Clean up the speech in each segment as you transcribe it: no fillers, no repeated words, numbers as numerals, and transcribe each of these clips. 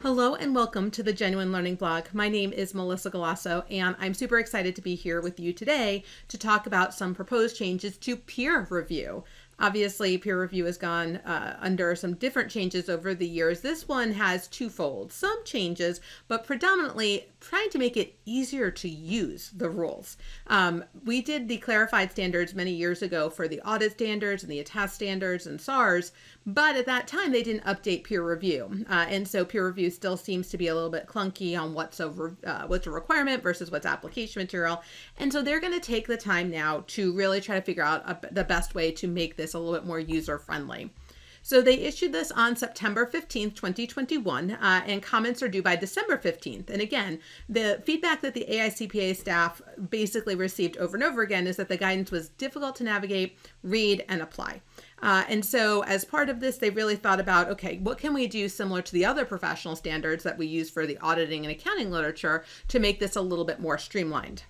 Hello and welcome to the Genuine Learning Blog. My name is Melissa Galasso and I'm super excited to be here with you today to talk about some proposed changes to peer review. Obviously, peer review has gone under some different changes over the years. This one has twofold, some changes, but predominantly trying to make it easier to use the rules. We did the clarified standards many years ago for the audit standards and the attest standards and SARs, but at that time they didn't update peer review. And so peer review still seems to be a little bit clunky on what's a requirement versus what's application material. And so they're going to take the time now to really try to figure out the best way to make this a little bit more user-friendly. So they issued this on September 15th, 2021, and comments are due by December 15th. And again, the feedback that the AICPA staff basically received over and over again is that the guidance was difficult to navigate, read, and apply. And so as part of this, they really thought about, okay, what can we do similar to the other professional standards that we use for the auditing and accounting literature to make this a little bit more streamlined?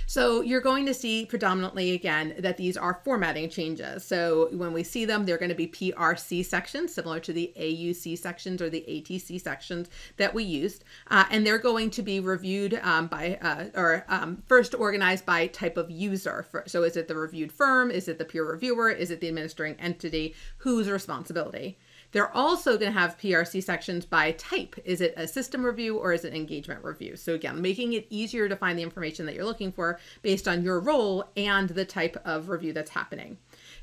So you're going to see predominantly, again, that these are formatting changes. So when we see them, they're going to be PRC sections, similar to the AUC sections or the ATC sections that we used. And they're going to be reviewed first organized by type of user. So is it the reviewed firm? Is it the peer reviewer? Is it the administering entity? Whose responsibility? They're also going to have PRC sections by type. Is it a system review or is it engagement review? So again, making it easier to find the information that you're looking for based on your role and the type of review that's happening.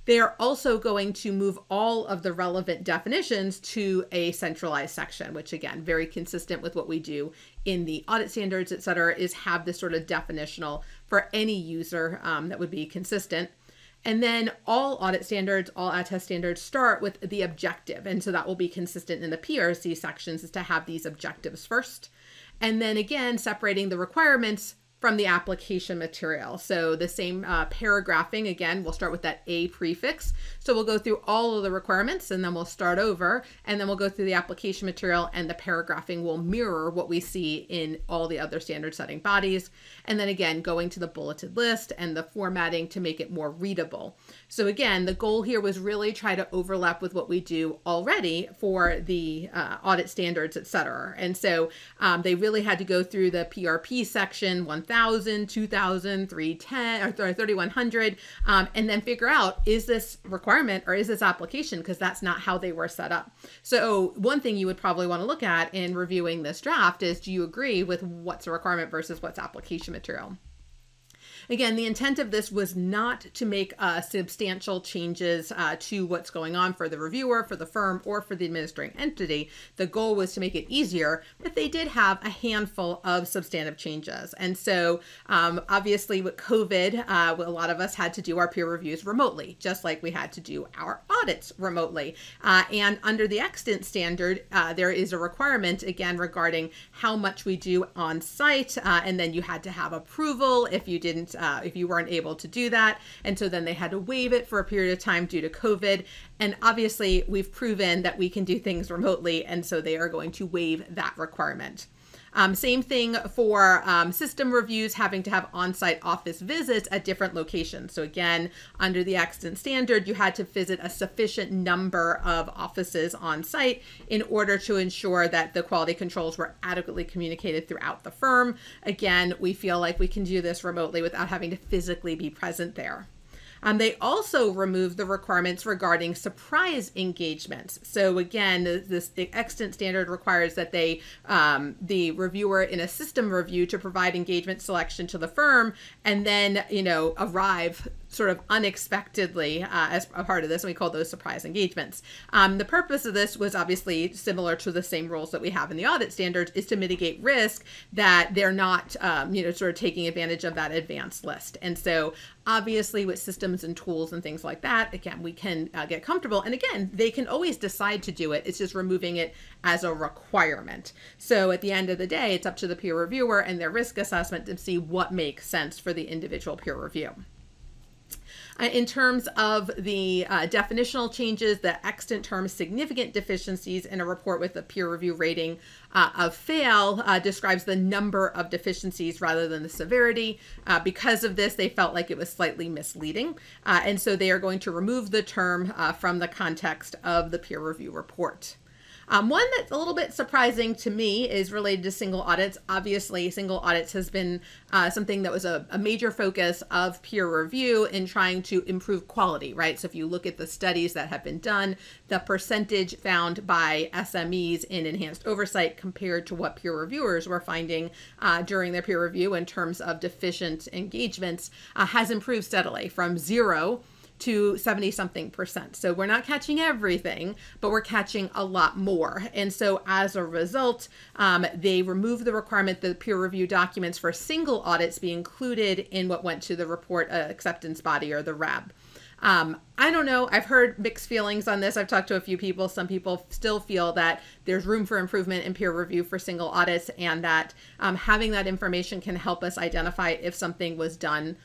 They are also going to move all of the relevant definitions to a centralized section, which again, very consistent with what we do in the audit standards, et cetera, is have this sort of definitional for any user that would be consistent. And then all audit standards, all attest standards start with the objective. And so that will be consistent in the PRC sections is to have these objectives first. And then again, separating the requirements from the application material. So the same paragraphing, again, we'll start with that A prefix. So we'll go through all of the requirements and then we'll start over and then we'll go through the application material and the paragraphing will mirror what we see in all the other standard setting bodies. And then again, going to the bulleted list and the formatting to make it more readable. So again, the goal here was really try to overlap with what we do already for the audit standards, et cetera. And so they really had to go through the PRP section, 1000, 2000, 310, or 3100, and then figure out, is this requirement or is this application? Because that's not how they were set up. So one thing you would probably want to look at in reviewing this draft is, do you agree with what's a requirement versus what's application material? Again, the intent of this was not to make substantial changes to what's going on for the reviewer, for the firm, or for the administering entity. The goal was to make it easier, but they did have a handful of substantive changes. And so obviously with COVID, a lot of us had to do our peer reviews remotely, just like we had to do our audits remotely. And under the extant standard, there is a requirement, again, regarding how much we do on site. And then you had to have approval if you didn't if you weren't able to do that. And so then they had to waive it for a period of time due to COVID. And obviously we've proven that we can do things remotely. And so they are going to waive that requirement. Same thing for system reviews, having to have on-site office visits at different locations. So again, under the extant standard, you had to visit a sufficient number of offices on site in order to ensure that the quality controls were adequately communicated throughout the firm. Again, we feel like we can do this remotely without having to physically be present there. They also removed the requirements regarding surprise engagements. So again, the extant standard requires that the reviewer in a system review to provide engagement selection to the firm and then, arrive sort of unexpectedly as a part of this, and we call those surprise engagements. The purpose of this was obviously similar to the same rules that we have in the audit standards, is to mitigate risk that they're not, sort of taking advantage of that advanced list. And so obviously with systems and tools and things like that, again, we can get comfortable. And again, they can always decide to do it. It's just removing it as a requirement. So at the end of the day, it's up to the peer reviewer and their risk assessment to see what makes sense for the individual peer review. In terms of the definitional changes, the extant term significant deficiencies in a report with a peer review rating of fail describes the number of deficiencies rather than the severity. Because of this, they felt like it was slightly misleading. And so they are going to remove the term from the context of the peer review report. One that's a little bit surprising to me is related to single audits. Obviously, single audits has been something that was a major focus of peer review in trying to improve quality, right? So if you look at the studies that have been done, the percentage found by SMEs in enhanced oversight compared to what peer reviewers were finding during their peer review in terms of deficient engagements has improved steadily from 0 to 70-something%. So we're not catching everything, but we're catching a lot more. And so as a result, they removed the requirement that the peer review documents for single audits be included in what went to the report acceptance body, or the RAB. I don't know. I've heard mixed feelings on this. I've talked to a few people. Some people still feel that there's room for improvement in peer review for single audits, and that having that information can help us identify if something was done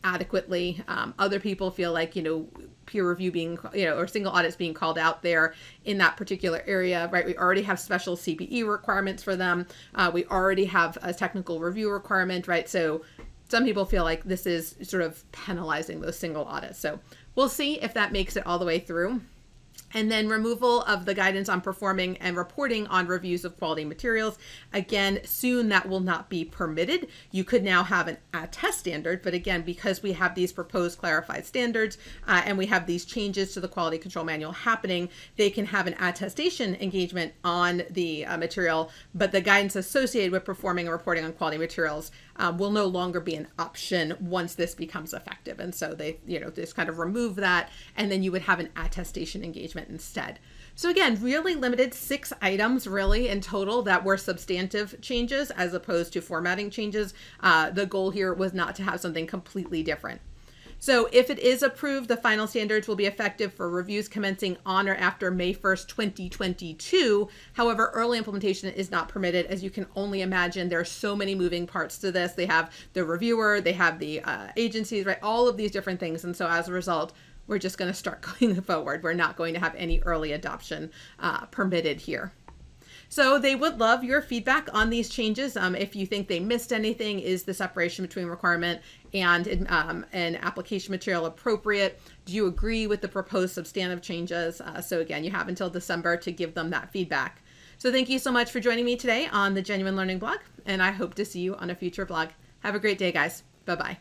adequately. Other people feel like, peer review being, or single audits being called out there in that particular area, right? We already have special CPE requirements for them. We already have a technical review requirement, right? So some people feel like this is sort of penalizing those single audits. So we'll see if that makes it all the way through. And then removal of the guidance on performing and reporting on reviews of quality materials. Again, soon that will not be permitted. You could now have an attest standard, but again, because we have these proposed clarified standards and we have these changes to the quality control manual happening, they can have an attestation engagement on the material, but the guidance associated with performing and reporting on quality materials will no longer be an option once this becomes effective. And so they, just kind of remove that, and then you would have an attestation engagement instead. So again, really limited, 6 items really in total that were substantive changes as opposed to formatting changes. The goal here was not to have something completely different. So if it is approved, the final standards will be effective for reviews commencing on or after May 1st, 2022. However, early implementation is not permitted. As you can only imagine, there are so many moving parts to this. They have the reviewer, they have the agencies, right? All of these different things. And so as a result, we're just going to start going forward. We're not going to have any early adoption permitted here. So they would love your feedback on these changes. If you think they missed anything, is the separation between requirement and an application material appropriate? Do you agree with the proposed substantive changes? So again, you have until December to give them that feedback. So thank you so much for joining me today on the Genuine Learning blog, and I hope to see you on a future blog. Have a great day, guys. Bye-bye.